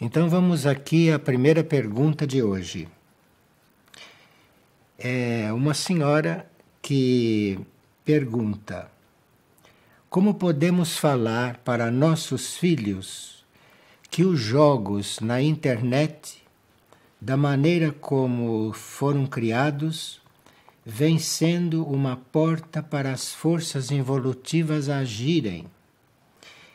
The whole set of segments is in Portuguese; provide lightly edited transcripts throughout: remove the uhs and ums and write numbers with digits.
Então vamos aqui à primeira pergunta de hoje. É uma senhora que pergunta: como podemos falar para nossos filhos que os jogos na internet, da maneira como foram criados, vem sendo uma porta para as forças involutivas agirem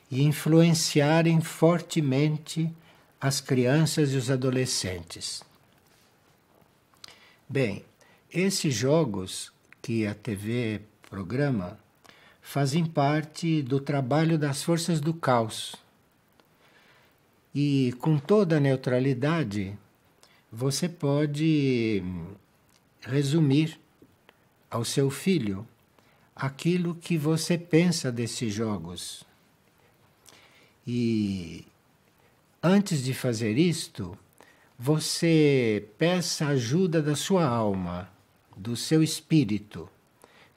e influenciarem fortemente as crianças e os adolescentes? Bem, esses jogos que a TV programa fazem parte do trabalho das forças do caos. E com toda a neutralidade, você pode resumir ao seu filho aquilo que você pensa desses jogos. E antes de fazer isto, você peça ajuda da sua alma, do seu espírito.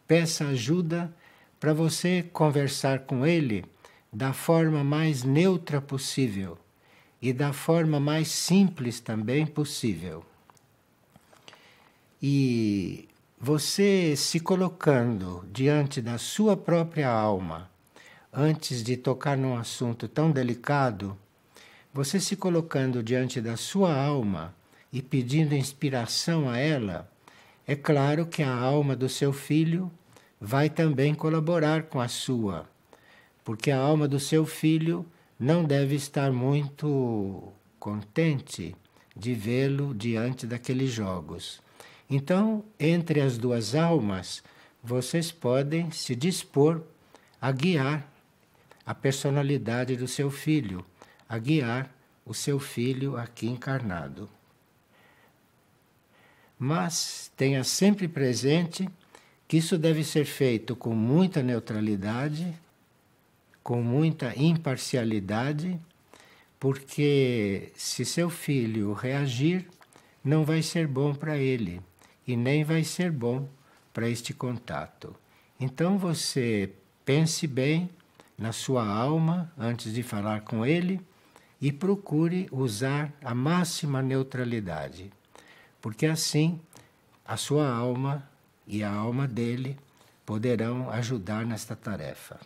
Peça ajuda para você conversar com ele da forma mais neutra possível e da forma mais simples também possível. E você se colocando diante da sua própria alma, antes de tocar num assunto tão delicado, você se colocando diante da sua alma e pedindo inspiração a ela, é claro que a alma do seu filho vai também colaborar com a sua, porque a alma do seu filho não deve estar muito contente de vê-lo diante daqueles jogos. Então, entre as duas almas, vocês podem se dispor a guiar a personalidade do seu filho, a guiar o seu filho aqui encarnado. Mas tenha sempre presente que isso deve ser feito com muita neutralidade, com muita imparcialidade, porque se seu filho reagir, não vai ser bom para ele e nem vai ser bom para este contato. Então você pense bem na sua alma antes de falar com ele e procure usar a máxima neutralidade, porque assim a sua alma e a alma dele poderão ajudar nesta tarefa.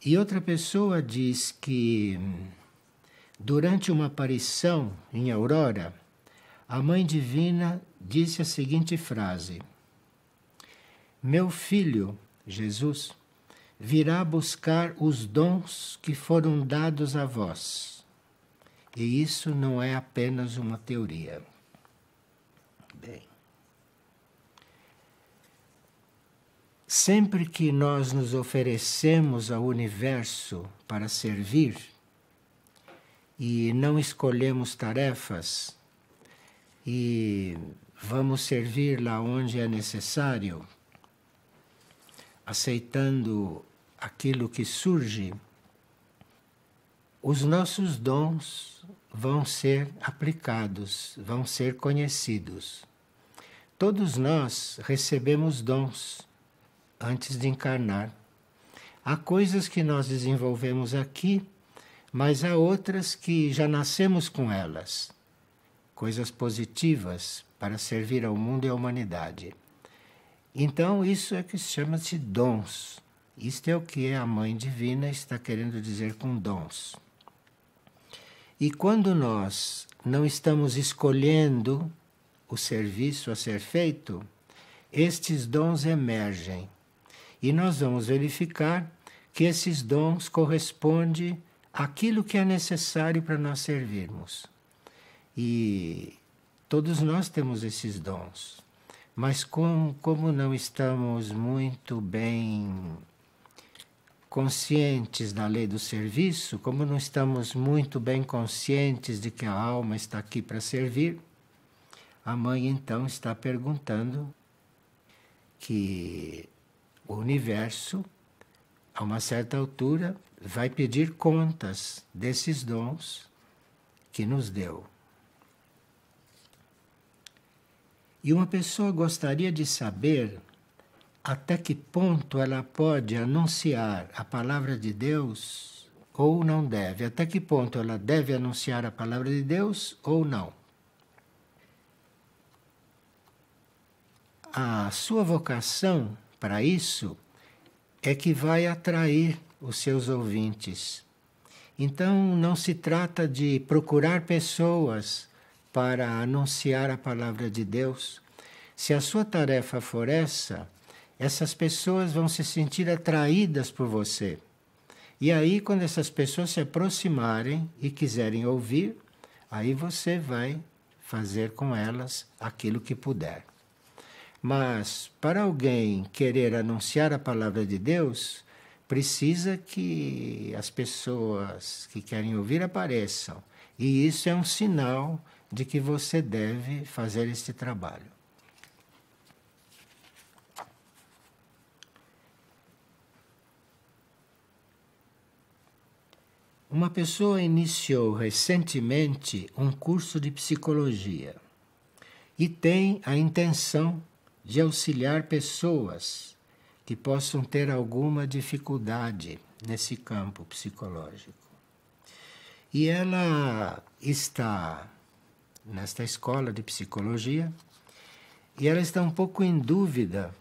E outra pessoa diz que durante uma aparição em Aurora, a Mãe Divina disse a seguinte frase: meu filho, Jesus, virá buscar os dons que foram dados a vós. E isso não é apenas uma teoria. Bem, sempre que nós nos oferecemos ao universo para servir e não escolhemos tarefas e vamos servir lá onde é necessário, aceitando aquilo que surge, os nossos dons vão ser aplicados, vão ser conhecidos. Todos nós recebemos dons antes de encarnar. Há coisas que nós desenvolvemos aqui, mas há outras que já nascemos com elas. Coisas positivas para servir ao mundo e à humanidade. Então isso é que chama-se dons. Isto é o que a Mãe Divina está querendo dizer com dons. E quando nós não estamos escolhendo o serviço a ser feito, estes dons emergem. E nós vamos verificar que esses dons correspondem àquilo que é necessário para nós servirmos. E todos nós temos esses dons. Mas como não estamos muito bem conscientes da lei do serviço, como não estamos muito bem conscientes de que a alma está aqui para servir, a mãe então está perguntando que o universo, a uma certa altura, vai pedir contas desses dons que nos deu. E uma pessoa gostaria de saber até que ponto ela pode anunciar a palavra de Deus ou não deve? Até que ponto ela deve anunciar a palavra de Deus ou não? A sua vocação para isso é que vai atrair os seus ouvintes. Então não se trata de procurar pessoas para anunciar a palavra de Deus. Se a sua tarefa for essa, essas pessoas vão se sentir atraídas por você. E aí, quando essas pessoas se aproximarem e quiserem ouvir, aí você vai fazer com elas aquilo que puder. Mas para alguém querer anunciar a palavra de Deus, precisa que as pessoas que querem ouvir apareçam. E isso é um sinal de que você deve fazer este trabalho. Uma pessoa iniciou recentemente um curso de psicologia e tem a intenção de auxiliar pessoas que possam ter alguma dificuldade nesse campo psicológico. E ela está nesta escola de psicologia e ela está um pouco em dúvida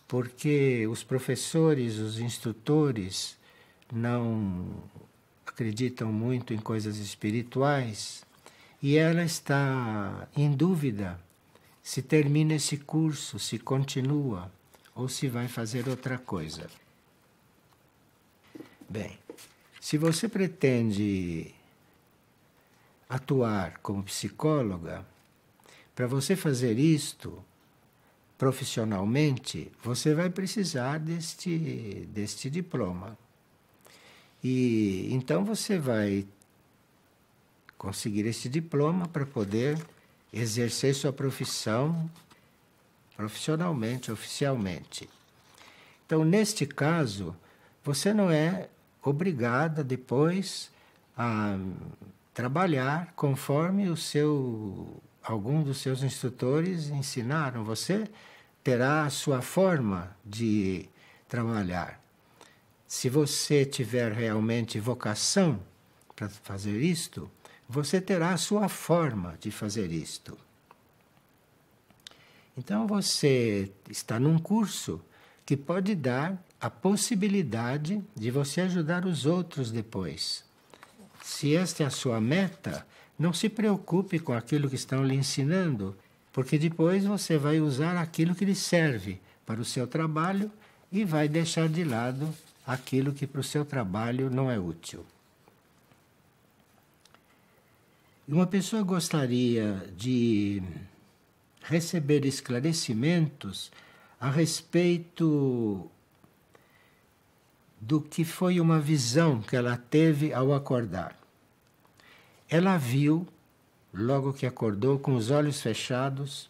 porque os professores, os instrutores não acreditam muito em coisas espirituais e ela está em dúvida se termina esse curso, se continua ou se vai fazer outra coisa. Bem, se você pretende atuar como psicóloga, para você fazer isto profissionalmente, você vai precisar deste diploma. E então você vai conseguir esse diploma para poder exercer sua profissão profissionalmente, oficialmente. Então, neste caso, você não é obrigada depois a trabalhar conforme algum dos seus instrutores ensinaram. Você terá a sua forma de trabalhar. Se você tiver realmente vocação para fazer isto, você terá a sua forma de fazer isto. Então você está num curso que pode dar a possibilidade de você ajudar os outros depois. Se esta é a sua meta, não se preocupe com aquilo que estão lhe ensinando, porque depois você vai usar aquilo que lhe serve para o seu trabalho e vai deixar de lado aquilo que para o seu trabalho não é útil. E uma pessoa gostaria de receber esclarecimentos a respeito do que foi uma visão que ela teve ao acordar. Ela viu, logo que acordou, com os olhos fechados,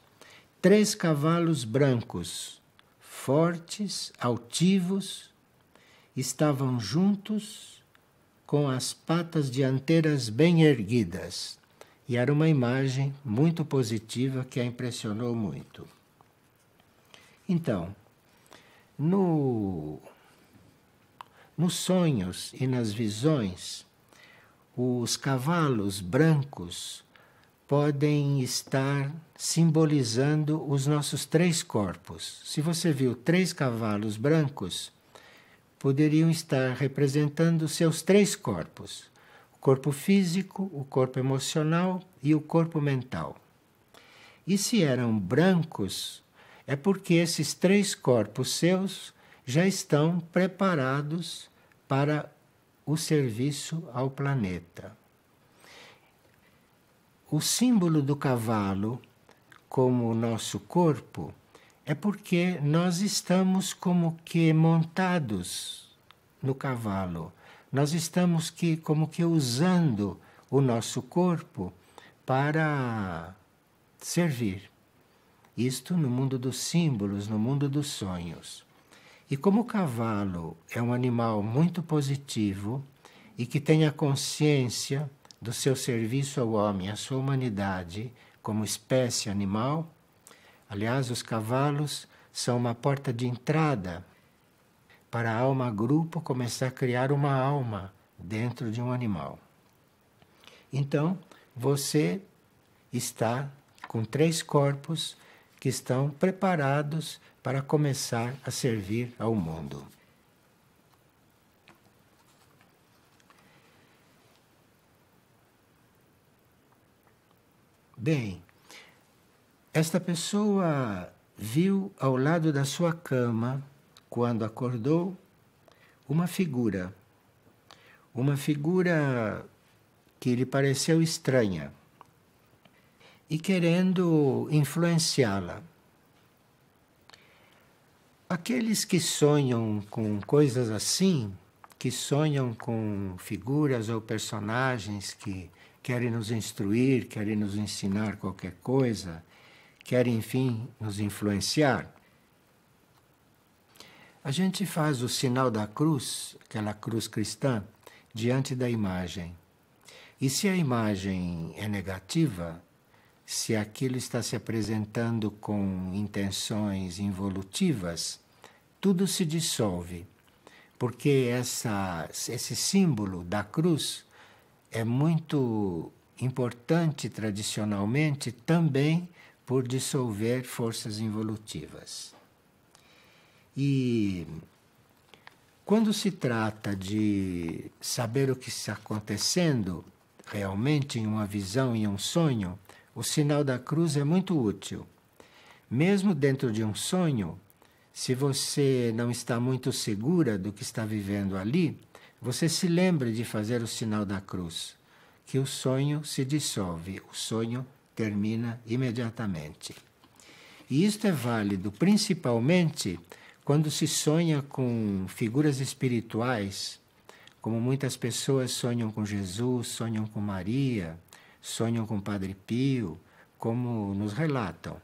3 cavalos brancos, fortes, altivos, estavam juntos com as patas dianteiras bem erguidas. E era uma imagem muito positiva que a impressionou muito. Então, nos sonhos e nas visões, os cavalos brancos podem estar simbolizando os nossos 3 corpos. Se você viu 3 cavalos brancos, poderiam estar representando os seus 3 corpos. O corpo físico, o corpo emocional e o corpo mental. E se eram brancos, é porque esses 3 corpos seus já estão preparados para o serviço ao planeta. O símbolo do cavalo, como o nosso corpo, é porque nós estamos como que montados no cavalo. Nós estamos como que usando o nosso corpo para servir. Isto no mundo dos símbolos, no mundo dos sonhos. E como o cavalo é um animal muito positivo e que tem a consciência do seu serviço ao homem, à sua humanidade, como espécie animal, aliás, os cavalos são uma porta de entrada para a alma-grupo começar a criar uma alma dentro de um animal. Então, você está com 3 corpos que estão preparados para começar a servir ao mundo. Bem, esta pessoa viu ao lado da sua cama, quando acordou, uma figura que lhe pareceu estranha e querendo influenciá-la. Aqueles que sonham com coisas assim, que sonham com figuras ou personagens que querem nos instruir, querem nos ensinar qualquer coisa, querem, enfim, nos influenciar, a gente faz o sinal da cruz, aquela cruz cristã, diante da imagem. E se a imagem é negativa, se aquilo está se apresentando com intenções involutivas, tudo se dissolve, porque esse símbolo da cruz é muito importante tradicionalmente também por dissolver forças involutivas. E quando se trata de saber o que está acontecendo realmente em uma visão, em um sonho, o sinal da cruz é muito útil. Mesmo dentro de um sonho, se você não está muito segura do que está vivendo ali, você se lembre de fazer o sinal da cruz, que o sonho se dissolve, o sonho termina imediatamente. E isto é válido principalmente quando se sonha com figuras espirituais, como muitas pessoas sonham com Jesus, sonham com Maria, sonham com Padre Pio, como nos relatam.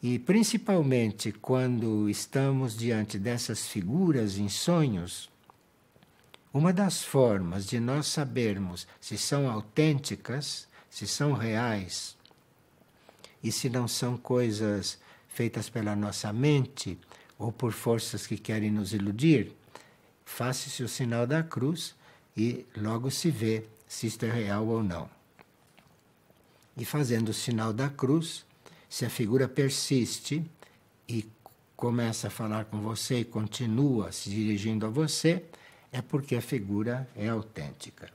E principalmente quando estamos diante dessas figuras em sonhos, uma das formas de nós sabermos se são autênticas, se são reais, e se não são coisas feitas pela nossa mente ou por forças que querem nos iludir, faça-se o sinal da cruz e logo se vê se isto é real ou não. E fazendo o sinal da cruz, se a figura persiste e começa a falar com você e continua se dirigindo a você, é porque a figura é autêntica.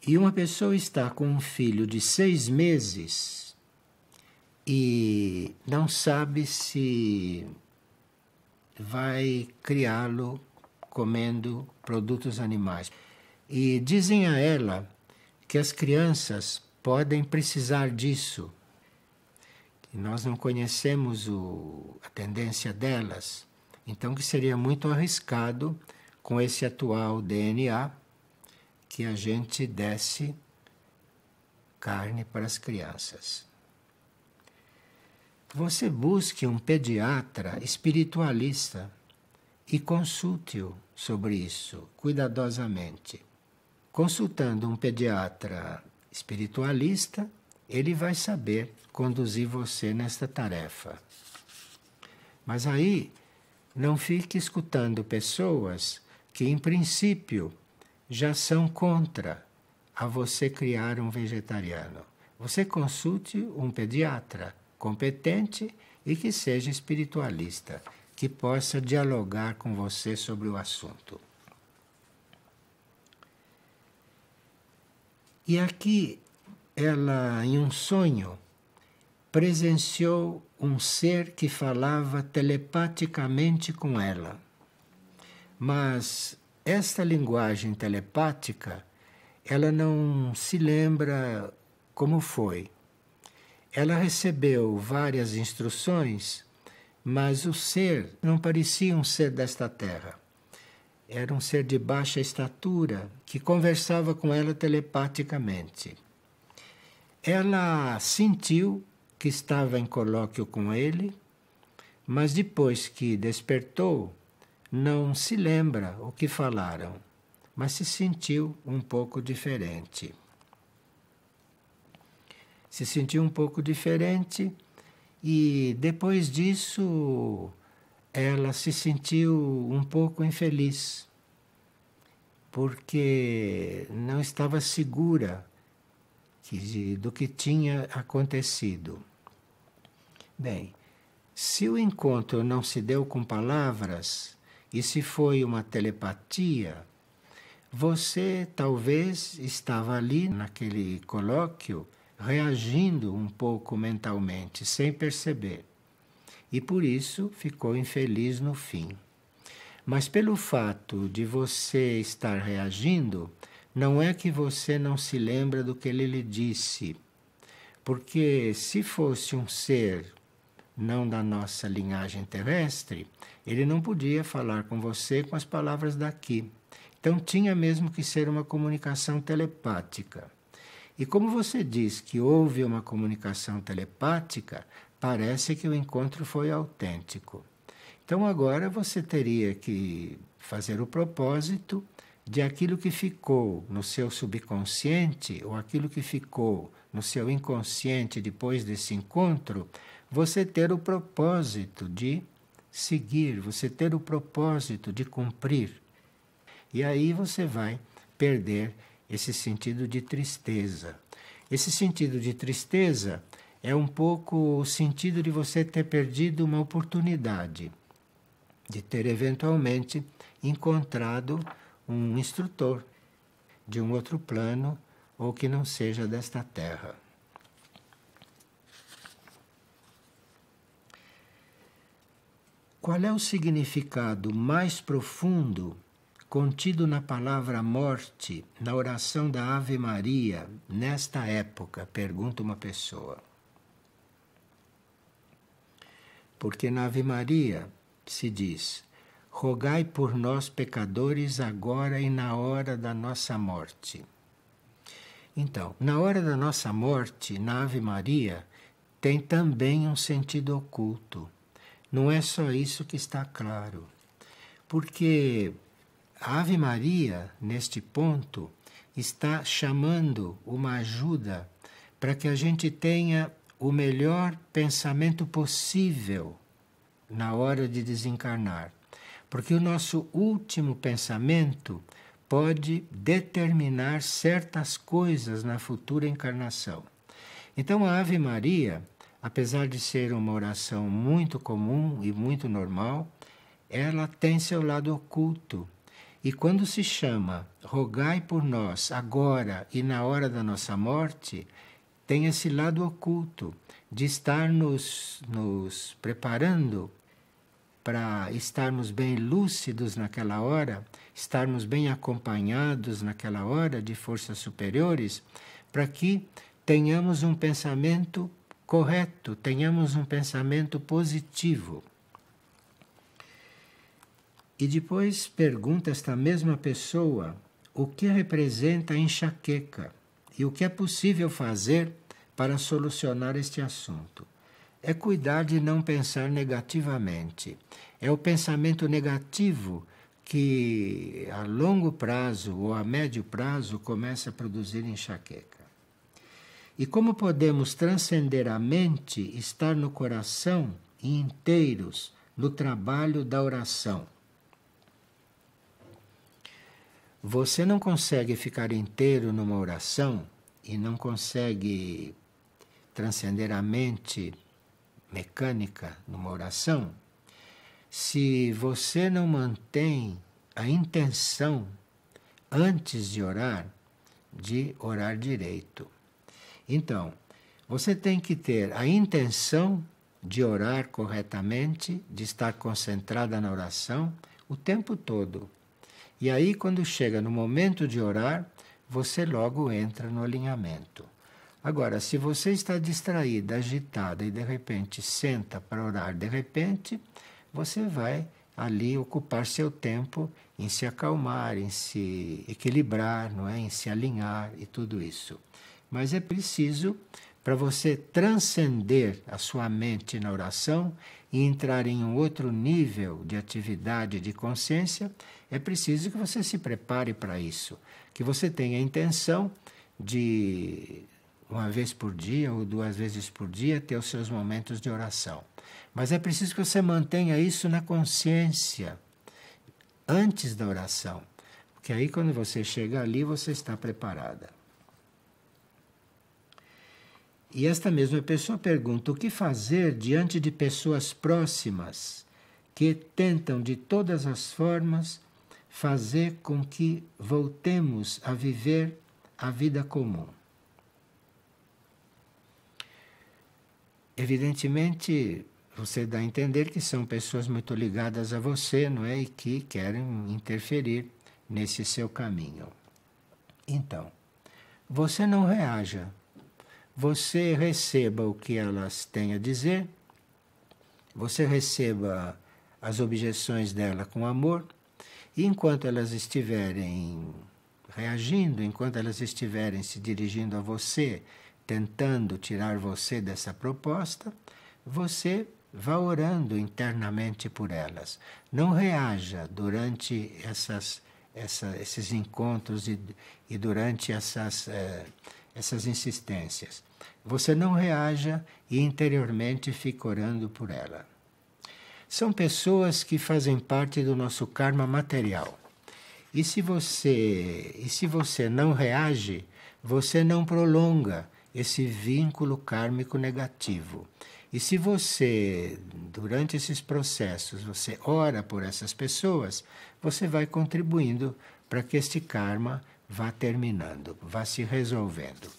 E uma pessoa está com um filho de 6 meses e não sabe se vai criá-lo comendo produtos animais. E dizem a ela que as crianças podem precisar disso. Nós não conhecemos a tendência delas, então que seria muito arriscado com esse atual DNA que a gente desse carne para as crianças. Você busque um pediatra espiritualista e consulte-o sobre isso cuidadosamente. Consultando um pediatra espiritualista, ele vai saber conduzir você nesta tarefa. Mas aí, não fique escutando pessoas que, em princípio, já são contra a você criar um vegetariano. Você consulte um pediatra competente e que seja espiritualista, que possa dialogar com você sobre o assunto. E aqui, ela, em um sonho, presenciou um ser que falava telepaticamente com ela. Mas esta linguagem telepática, ela não se lembra como foi. Ela recebeu várias instruções, mas o ser não parecia um ser desta terra. Era um ser de baixa estatura que conversava com ela telepaticamente. Ela sentiu que estava em colóquio com ele, mas depois que despertou, não se lembra o que falaram, mas se sentiu um pouco diferente. Se sentiu um pouco diferente e depois disso ela se sentiu um pouco infeliz, porque não estava segura do que tinha acontecido. Bem, se o encontro não se deu com palavras, e se foi uma telepatia, você talvez estava ali naquele colóquio reagindo um pouco mentalmente, sem perceber. E por isso ficou infeliz no fim. Mas pelo fato de você estar reagindo, não é que você não se lembra do que ele lhe disse. Porque se fosse um ser não da nossa linhagem terrestre, ele não podia falar com você com as palavras daqui. Então tinha mesmo que ser uma comunicação telepática. E como você diz que houve uma comunicação telepática, parece que o encontro foi autêntico. Então agora você teria que fazer o propósito de aquilo que ficou no seu subconsciente ou aquilo que ficou no seu inconsciente depois desse encontro, você ter o propósito de seguir, você ter o propósito de cumprir. E aí você vai perder esse sentido de tristeza. Esse sentido de tristeza é um pouco o sentido de você ter perdido uma oportunidade, de ter eventualmente encontrado um instrutor de um outro plano ou que não seja desta terra. Qual é o significado mais profundo contido na palavra morte, na oração da Ave Maria, nesta época? Pergunta uma pessoa. Porque na Ave Maria se diz: rogai por nós pecadores agora e na hora da nossa morte. Então, na hora da nossa morte, na Ave Maria, tem também um sentido oculto. Não é só isso que está claro. Porque a Ave Maria, neste ponto, está chamando uma ajuda para que a gente tenha o melhor pensamento possível na hora de desencarnar. Porque o nosso último pensamento pode determinar certas coisas na futura encarnação. Então a Ave Maria, apesar de ser uma oração muito comum e muito normal, ela tem seu lado oculto. E quando se chama rogai por nós agora e na hora da nossa morte, tem esse lado oculto de estar nos preparando para estarmos bem lúcidos naquela hora, estarmos bem acompanhados naquela hora de forças superiores, para que tenhamos um pensamento correto, tenhamos um pensamento positivo. E depois pergunta esta mesma pessoa o que representa a enxaqueca e o que é possível fazer para solucionar este assunto. É cuidar de não pensar negativamente. É o pensamento negativo que a longo prazo ou a médio prazo começa a produzir enxaqueca. E como podemos transcender a mente, estar no coração e inteiros no trabalho da oração? Você não consegue ficar inteiro numa oração e não consegue transcender a mente mecânica numa oração se você não mantém a intenção antes de orar direito. Então, você tem que ter a intenção de orar corretamente, de estar concentrada na oração o tempo todo. E aí, quando chega no momento de orar, você logo entra no alinhamento. Agora, se você está distraída, agitada e de repente senta para orar, de repente, você vai ali ocupar seu tempo em se acalmar, em se equilibrar, não é? Em se alinhar e tudo isso. Mas é preciso, para você transcender a sua mente na oração e entrar em um outro nível de atividade de consciência, é preciso que você se prepare para isso, que você tenha a intenção de uma vez por dia ou 2 vezes por dia, ter os seus momentos de oração. Mas é preciso que você mantenha isso na consciência antes da oração, porque aí quando você chega ali, você está preparada. E esta mesma pessoa pergunta: o que fazer diante de pessoas próximas que tentam de todas as formas fazer com que voltemos a viver a vida comum? Evidentemente, você dá a entender que são pessoas muito ligadas a você, não é? E que querem interferir nesse seu caminho. Então, você não reaja. Você receba o que elas têm a dizer, você receba as objeções dela com amor, e enquanto elas estiverem reagindo, enquanto elas estiverem se dirigindo a você, tentando tirar você dessa proposta, você vá orando internamente por elas. Não reaja durante esses encontros e durante essas insistências. Você não reaja e interiormente fica orando por ela. São pessoas que fazem parte do nosso karma material. E se você não reage, você não prolonga esse vínculo kármico negativo. E se você, durante esses processos, você ora por essas pessoas, você vai contribuindo para que este karma vá terminando, vá se resolvendo.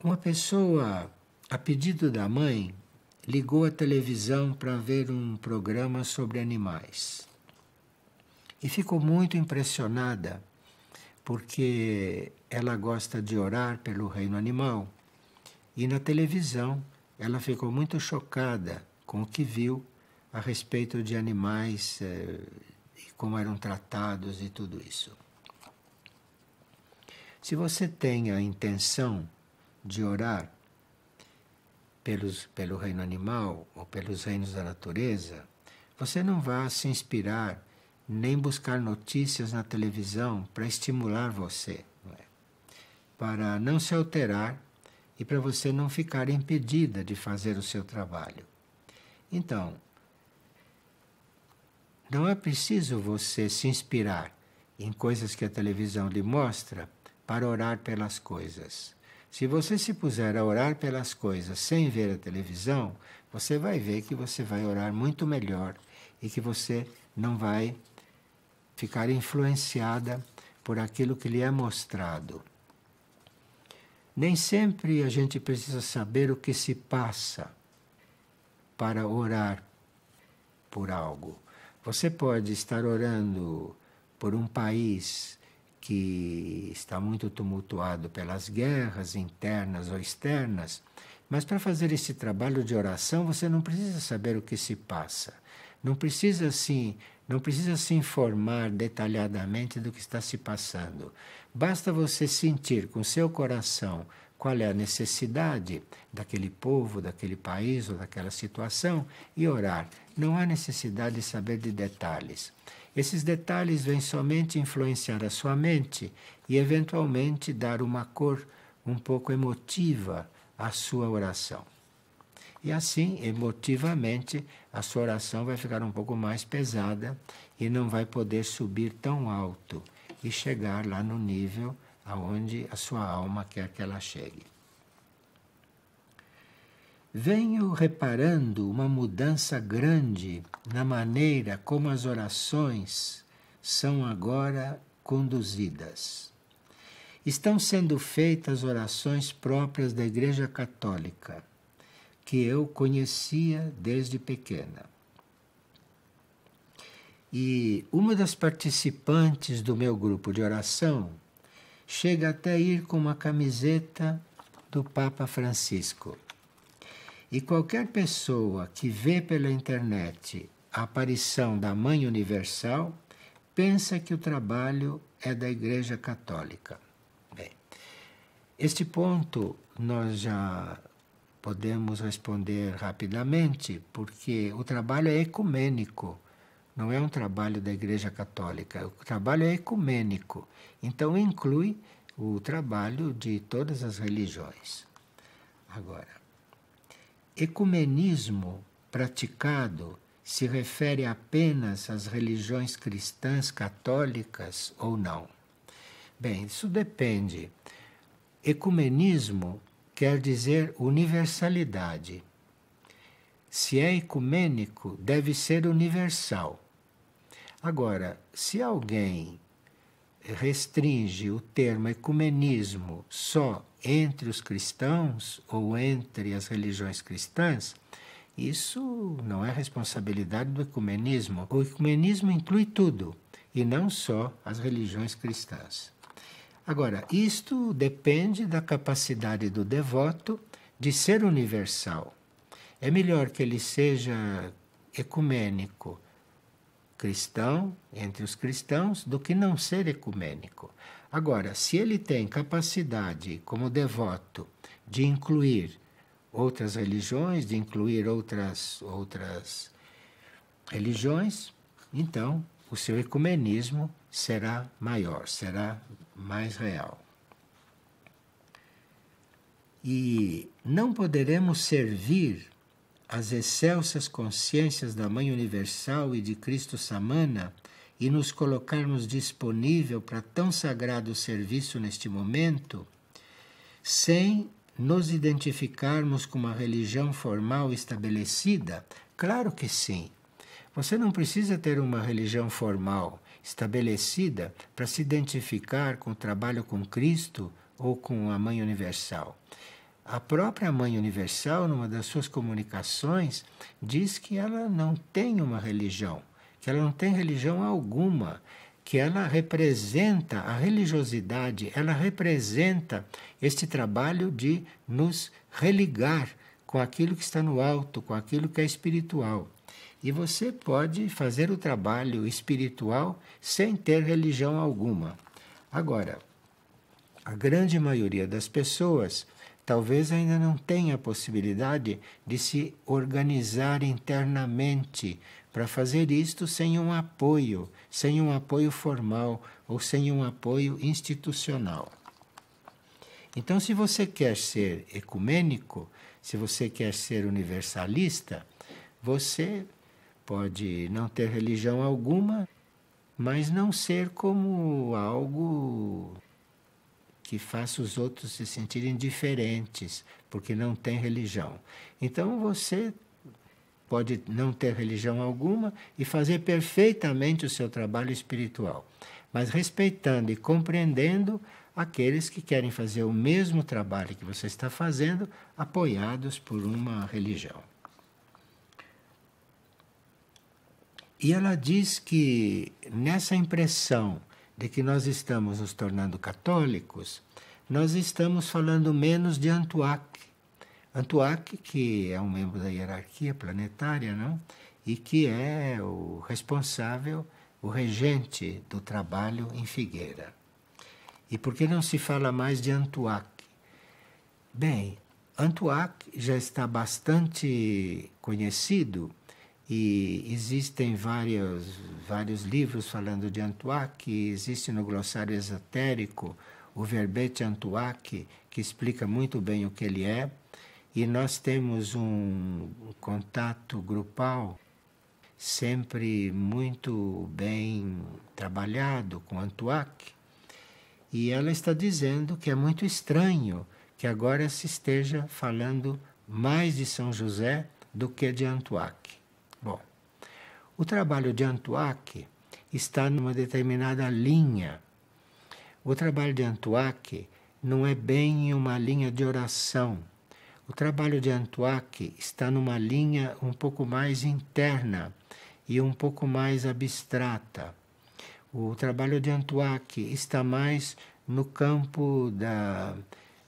Uma pessoa, a pedido da mãe, ligou a televisão para ver um programa sobre animais. E ficou muito impressionada, porque ela gosta de orar pelo reino animal. E na televisão ela ficou muito chocada com o que viu a respeito de animais e como eram tratados e tudo isso. Se você tem a intenção de orar pelo reino animal ou pelos reinos da natureza, você não vai se inspirar nem buscar notícias na televisão para estimular você, não é? Para não se alterar e para você não ficar impedida de fazer o seu trabalho. Então, não é preciso você se inspirar em coisas que a televisão lhe mostra para orar pelas coisas. Se você se puser a orar pelas coisas sem ver a televisão, você vai ver que você vai orar muito melhor e que você não vai ficar influenciada por aquilo que lhe é mostrado. Nem sempre a gente precisa saber o que se passa para orar por algo. Você pode estar orando por um país que está muito tumultuado pelas guerras internas ou externas, mas para fazer esse trabalho de oração você não precisa saber o que se passa. Não precisa se informar detalhadamente do que está se passando. Basta você sentir com seu coração qual é a necessidade daquele povo, daquele país ou daquela situação e orar. Não há necessidade de saber de detalhes. Esses detalhes vêm somente influenciar a sua mente e, eventualmente, dar uma cor um pouco emotiva à sua oração. E assim, emotivamente, a sua oração vai ficar um pouco mais pesada e não vai poder subir tão alto e chegar lá no nível aonde a sua alma quer que ela chegue. Venho reparando uma mudança grande na maneira como as orações são agora conduzidas. Estão sendo feitas orações próprias da Igreja Católica, que eu conhecia desde pequena. E uma das participantes do meu grupo de oração chega até a ir com uma camiseta do Papa Francisco. E qualquer pessoa que vê pela internet a aparição da Mãe Universal pensa que o trabalho é da Igreja Católica. Bem, este ponto nós já podemos responder rapidamente, porque o trabalho é ecumênico. não é um trabalho da Igreja Católica, o trabalho é ecumênico, então inclui o trabalho de todas as religiões. Agora, ecumenismo praticado se refere apenas às religiões cristãs católicas ou não? Bem, isso depende. Ecumenismo quer dizer universalidade. Se é ecumênico, deve ser universal. Agora, se alguém restringe o termo ecumenismo só entre os cristãos ou entre as religiões cristãs, isso não é responsabilidade do ecumenismo. O ecumenismo inclui tudo, e não só as religiões cristãs. Agora, isto depende da capacidade do devoto de ser universal. É melhor que ele seja ecumênico, cristão, entre os cristãos, do que não ser ecumênico. Agora, se ele tem capacidade, como devoto, de incluir outras religiões, de incluir outras religiões, então o seu ecumenismo será maior, será mais real. E não poderemos servir as excelsas consciências da Mãe Universal e de Cristo Samana e nos colocarmos disponível para tão sagrado serviço neste momento, sem nos identificarmos com uma religião formal estabelecida? Claro que sim. Você não precisa ter uma religião formal estabelecida para se identificar com o trabalho com Cristo ou com a Mãe Universal. A própria Mãe Universal, numa das suas comunicações, diz que ela não tem uma religião, que ela não tem religião alguma, que ela representa a religiosidade, ela representa este trabalho de nos religar com aquilo que está no alto, com aquilo que é espiritual. E você pode fazer o trabalho espiritual sem ter religião alguma. Agora, a grande maioria das pessoas talvez ainda não tenha a possibilidade de se organizar internamente para fazer isto sem um apoio formal ou sem um apoio institucional. Então, se você quer ser ecumênico, se você quer ser universalista, você pode não ter religião alguma, mas não ser como algo que faça os outros se sentirem diferentes, porque não tem religião. Então você pode não ter religião alguma e fazer perfeitamente o seu trabalho espiritual, mas respeitando e compreendendo aqueles que querem fazer o mesmo trabalho que você está fazendo, apoiados por uma religião. E ela diz que nessa impressão de que nós estamos nos tornando católicos, nós estamos falando menos de Antuak. Antuak, que é um membro da hierarquia planetária, não? E que é o responsável, o regente do trabalho em Figueira. E por que não se fala mais de Antuak? Bem, Antuak já está bastante conhecido e existem vários livros falando de Antuak. Existe no glossário esotérico o verbete Antuak, que explica muito bem o que ele é. E nós temos um contato grupal sempre muito bem trabalhado com Antuak. E ela está dizendo que é muito estranho que agora se esteja falando mais de São José do que de Antuak. Bom, o trabalho de Antuak está numa determinada linha. O trabalho de Antuak não é bem uma linha de oração. O trabalho de Antuak está numa linha um pouco mais interna e um pouco mais abstrata. O trabalho de Antuak está mais no campo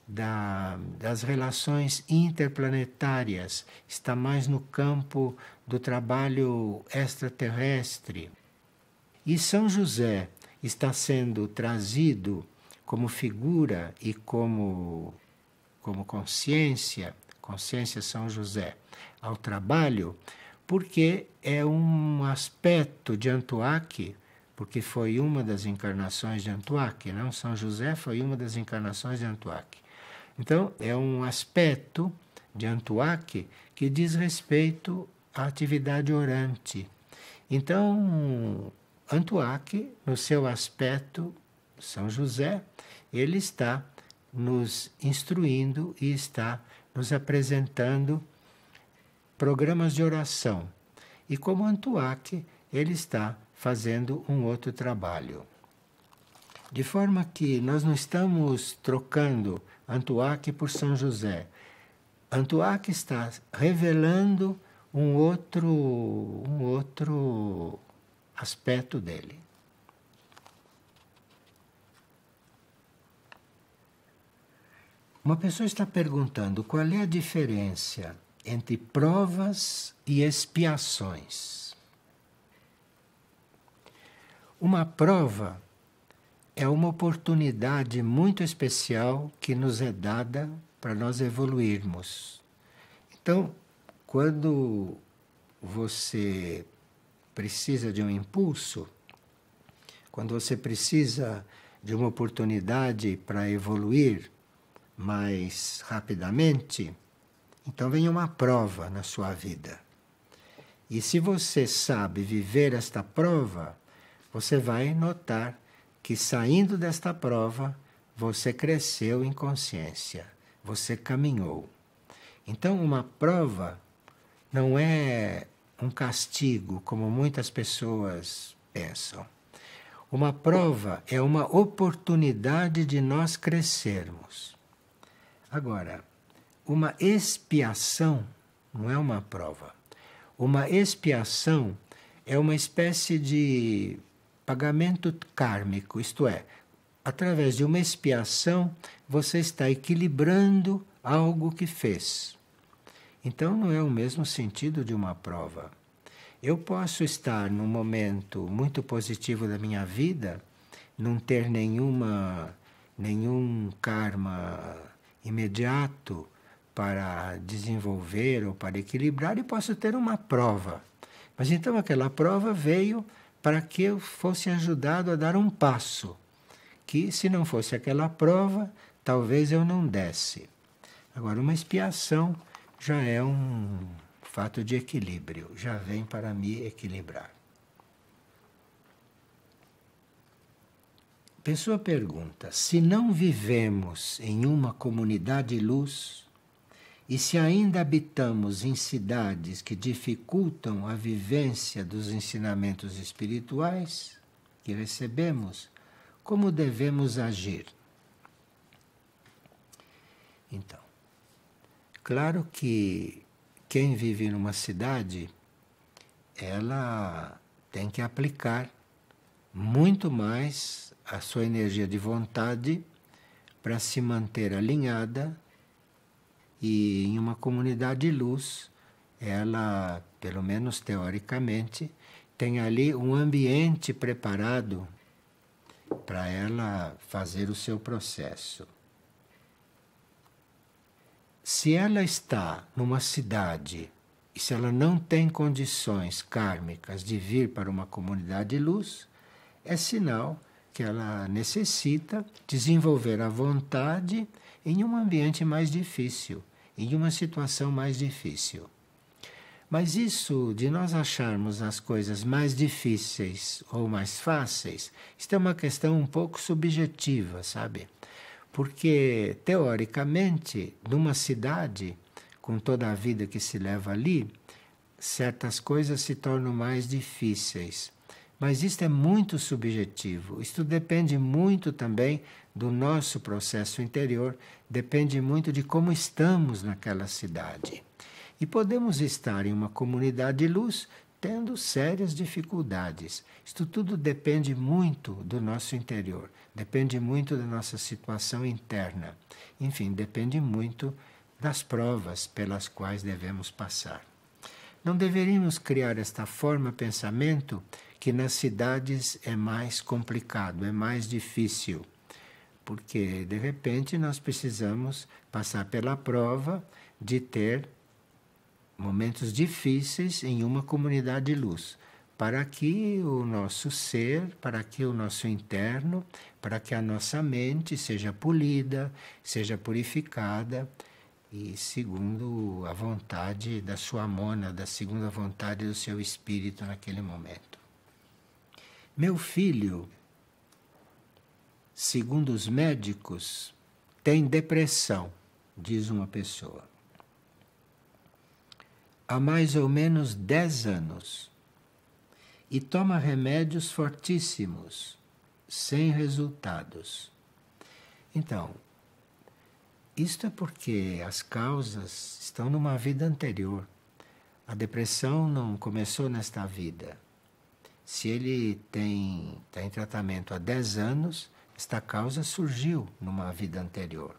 das relações interplanetárias, está mais no campo do trabalho extraterrestre. E São José está sendo trazido como figura e como consciência São José, ao trabalho, porque é um aspecto de Antuaque, porque foi uma das encarnações de Antuaque, não? São José foi uma das encarnações de Antuaque. Então, é um aspecto de Antuaque que diz respeito à atividade orante. Então, Antuaque, no seu aspecto São José, ele está nos instruindo e está nos apresentando programas de oração. E como Antuaque, ele está fazendo um outro trabalho. De forma que nós não estamos trocando Antuaque por São José. Antuaque está revelando um outro aspecto dele. Uma pessoa está perguntando qual é a diferença entre provas e expiações. Uma prova é uma oportunidade muito especial que nos é dada para nós evoluirmos. Então, quando você precisa de um impulso, quando você precisa de uma oportunidade para evoluir mais rapidamente, então vem uma prova na sua vida. E se você sabe viver esta prova, você vai notar que saindo desta prova, você cresceu em consciência, você caminhou. Então, uma prova não é um castigo, como muitas pessoas pensam. Uma prova é uma oportunidade de nós crescermos. Agora, uma expiação não é uma prova. Uma expiação é uma espécie de pagamento kármico, isto é, através de uma expiação você está equilibrando algo que fez. Então não é o mesmo sentido de uma prova. Eu posso estar num momento muito positivo da minha vida, não ter nenhum karma imediato para desenvolver ou para equilibrar, e posso ter uma prova. Mas então aquela prova veio para que eu fosse ajudado a dar um passo, que se não fosse aquela prova, talvez eu não desse. Agora, uma expiação já é um fato de equilíbrio, já vem para me equilibrar. A pessoa pergunta: se não vivemos em uma comunidade luz e se ainda habitamos em cidades que dificultam a vivência dos ensinamentos espirituais que recebemos, como devemos agir? Então, claro que quem vive numa cidade, ela tem que aplicar muito mais a sua energia de vontade para se manter alinhada, e em uma comunidade de luz, ela, pelo menos teoricamente, tem ali um ambiente preparado para ela fazer o seu processo. Se ela está numa cidade e se ela não tem condições kármicas de vir para uma comunidade de luz, é sinal que ela necessita desenvolver a vontade em um ambiente mais difícil, em uma situação mais difícil. Mas isso de nós acharmos as coisas mais difíceis ou mais fáceis, isto é uma questão um pouco subjetiva, sabe? Porque, teoricamente, numa cidade, com toda a vida que se leva ali, certas coisas se tornam mais difíceis. Mas isto é muito subjetivo. Isto depende muito também do nosso processo interior, depende muito de como estamos naquela cidade. E podemos estar em uma comunidade de luz tendo sérias dificuldades. Isto tudo depende muito do nosso interior, depende muito da nossa situação interna. Enfim, depende muito das provas pelas quais devemos passar. Não deveríamos criar esta forma de pensamento que nas cidades é mais complicado, é mais difícil, porque de repente nós precisamos passar pela prova de ter momentos difíceis em uma comunidade de luz, para que o nosso ser, para que o nosso interno, para que a nossa mente seja polida, seja purificada e segundo a vontade da sua mônada, segundo a vontade do seu espírito naquele momento. Meu filho, segundo os médicos, tem depressão, diz uma pessoa. Há mais ou menos 10 anos. E toma remédios fortíssimos, sem resultados. Então, isto é porque as causas estão numa vida anterior. A depressão não começou nesta vida. Se ele está em tratamento há 10 anos, esta causa surgiu numa vida anterior.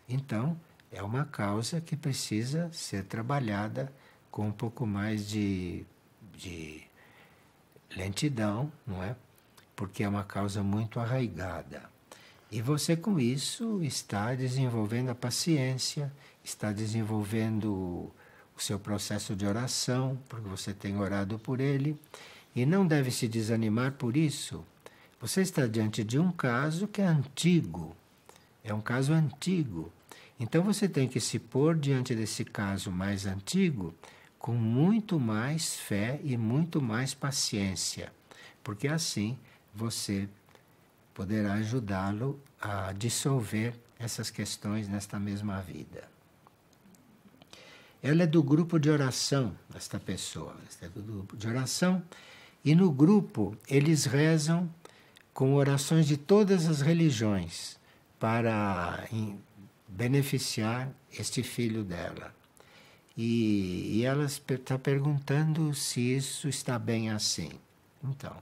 Então, é uma causa que precisa ser trabalhada com um pouco mais de lentidão, não é? Porque é uma causa muito arraigada. E você, com isso, está desenvolvendo a paciência, está desenvolvendo o seu processo de oração, porque você tem orado por ele, e não deve se desanimar por isso. Você está diante de um caso que é antigo, é um caso antigo. Então você tem que se pôr diante desse caso mais antigo com muito mais fé e muito mais paciência, porque assim você poderá ajudá-lo a dissolver essas questões nesta mesma vida. Ela é do grupo de oração, esta pessoa, é do grupo de oração, e no grupo eles rezam com orações de todas as religiões para beneficiar este filho dela. E ela está perguntando se isso está bem assim. Então,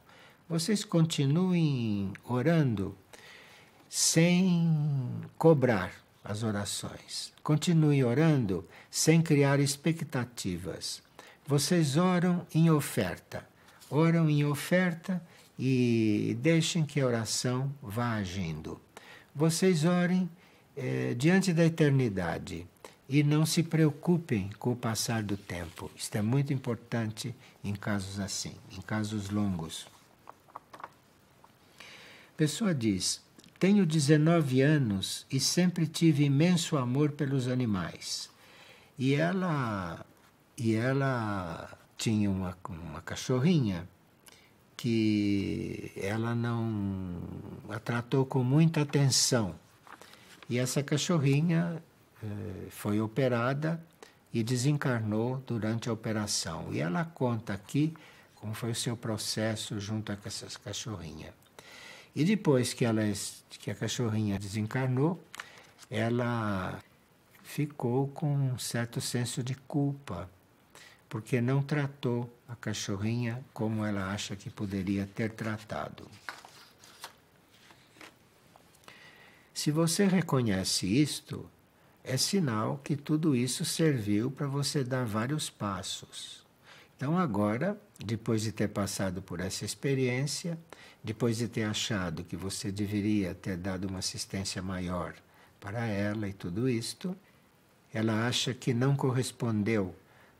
vocês continuem orando sem cobrar as orações. Continuem orando sem criar expectativas. Vocês oram em oferta. Oram em oferta e deixem que a oração vá agindo. Vocês orem diante da eternidade. E não se preocupem com o passar do tempo. Isto é muito importante em casos assim, em casos longos. A pessoa diz: tenho 19 anos e sempre tive imenso amor pelos animais. E ela tinha uma cachorrinha que ela não a tratou com muita atenção. E essa cachorrinha foi operada e desencarnou durante a operação. E ela conta aqui como foi o seu processo junto com essas cachorrinhas. E depois que a cachorrinha desencarnou, ela ficou com um certo senso de culpa, porque não tratou a cachorrinha como ela acha que poderia ter tratado. Se você reconhece isto, é sinal que tudo isso serviu para você dar vários passos. Então agora, depois de ter passado por essa experiência, depois de ter achado que você deveria ter dado uma assistência maior para ela e tudo isto, ela acha que não correspondeu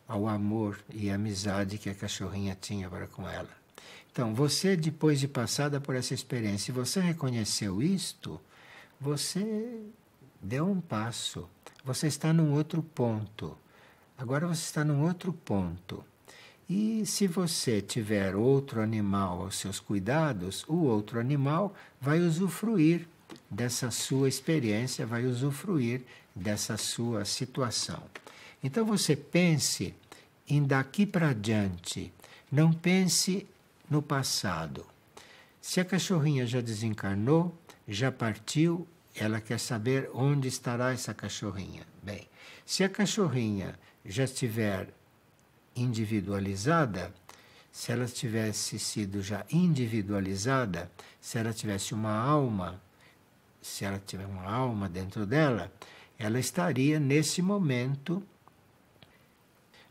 ao amor e amizade que a cachorrinha tinha para com ela. Então, você, depois de passada por essa experiência, se você reconheceu isto, você deu um passo. Você está num outro ponto. Agora você está num outro ponto. E se você tiver outro animal aos seus cuidados, o outro animal vai usufruir dessa sua experiência, vai usufruir dessa sua situação. Então você pense em daqui para diante, não pense no passado. Se a cachorrinha já desencarnou, já partiu, ela quer saber onde estará essa cachorrinha. Bem, se a cachorrinha já estiver individualizada, se ela tivesse sido já individualizada, se ela tivesse uma alma, se ela tiver uma alma dentro dela, ela estaria nesse momento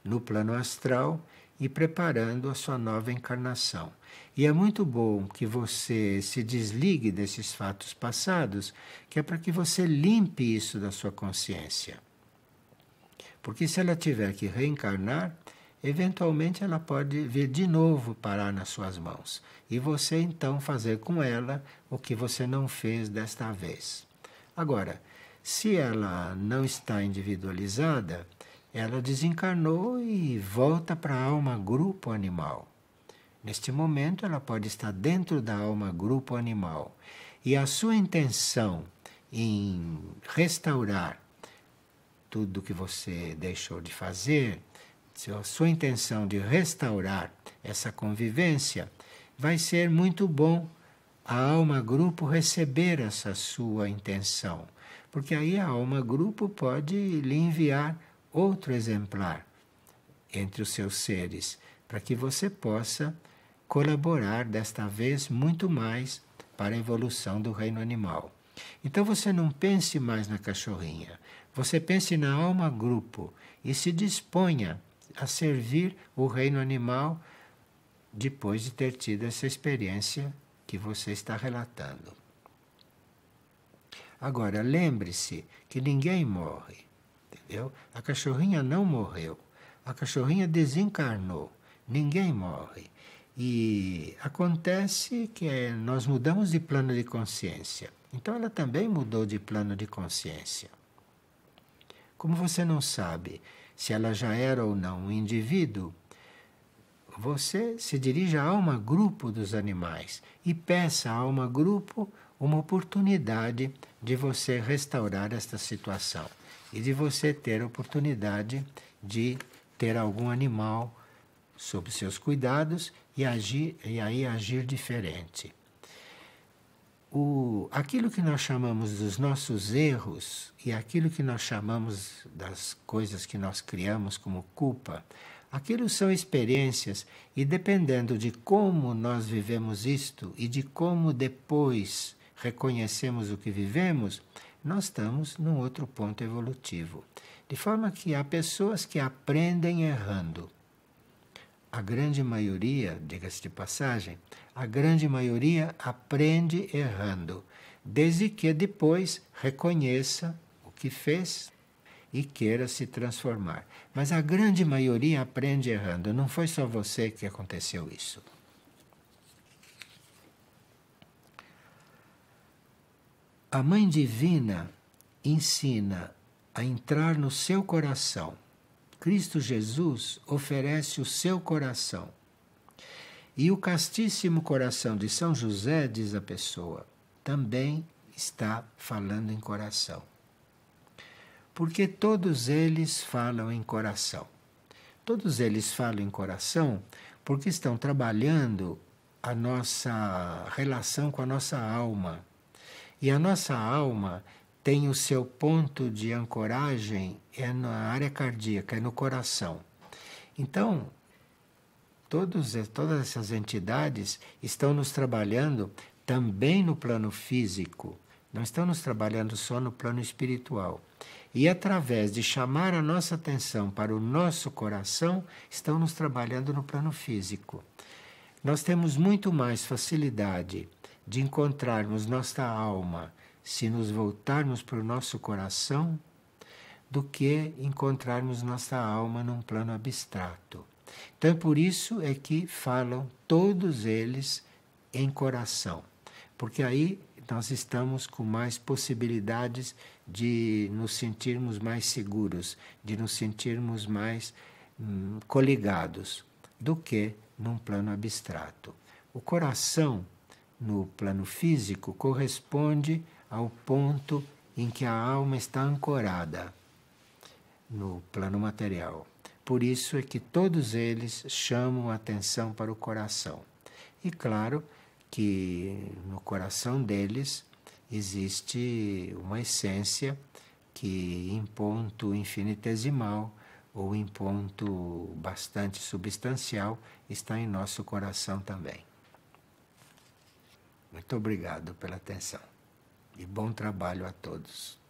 no plano astral e preparando a sua nova encarnação. E é muito bom que você se desligue desses fatos passados, que é para que você limpe isso da sua consciência. Porque se ela tiver que reencarnar, eventualmente ela pode vir de novo parar nas suas mãos. E você então fazer com ela o que você não fez desta vez. Agora, se ela não está individualizada, ela desencarnou e volta para a alma grupo animal. Neste momento, ela pode estar dentro da alma grupo animal. E a sua intenção em restaurar tudo que você deixou de fazer, a sua intenção de restaurar essa convivência, vai ser muito bom a alma grupo receber essa sua intenção. Porque aí a alma grupo pode lhe enviar outro exemplar entre os seus seres, para que você possa colaborar desta vez muito mais para a evolução do reino animal. Então você não pense mais na cachorrinha, você pense na alma grupo e se disponha a servir o reino animal depois de ter tido essa experiência que você está relatando. Agora, lembre-se que ninguém morre, entendeu? A cachorrinha não morreu, a cachorrinha desencarnou, ninguém morre. E acontece que nós mudamos de plano de consciência, então ela também mudou de plano de consciência. Como você não sabe se ela já era ou não um indivíduo, você se dirige à alma grupo dos animais e peça à alma grupo uma oportunidade de você restaurar esta situação e de você ter a oportunidade de ter algum animal sob seus cuidados e aí agir diferente. Aquilo que nós chamamos dos nossos erros e aquilo que nós chamamos das coisas que nós criamos como culpa, aquilo são experiências e dependendo de como nós vivemos isto e de como depois reconhecemos o que vivemos, nós estamos num outro ponto evolutivo. De forma que há pessoas que aprendem errando. A grande maioria, diga-se de passagem, a grande maioria aprende errando, desde que depois reconheça o que fez e queira se transformar. Mas a grande maioria aprende errando, não foi só você que aconteceu isso. A Mãe Divina ensina a entrar no seu coração. Cristo Jesus oferece o seu coração. E o castíssimo coração de São José, diz a pessoa, também está falando em coração. Porque todos eles falam em coração. Todos eles falam em coração porque estão trabalhando a nossa relação com a nossa alma. E a nossa alma tem o seu ponto de ancoragem na área cardíaca, é no coração. Então, todas essas entidades estão nos trabalhando também no plano físico, não estão nos trabalhando só no plano espiritual. E através de chamar a nossa atenção para o nosso coração, estão nos trabalhando no plano físico. Nós temos muito mais facilidade de encontrarmos nossa alma se nos voltarmos para o nosso coração do que encontrarmos nossa alma num plano abstrato. Então, por isso é que falam todos eles em coração, porque aí nós estamos com mais possibilidades de nos sentirmos mais seguros, de nos sentirmos mais coligados do que num plano abstrato. O coração, no plano físico, corresponde ao ponto em que a alma está ancorada no plano material. Por isso é que todos eles chamam a atenção para o coração. E claro que no coração deles existe uma essência que em ponto infinitesimal ou em ponto bastante substancial está em nosso coração também. Muito obrigado pela atenção e bom trabalho a todos.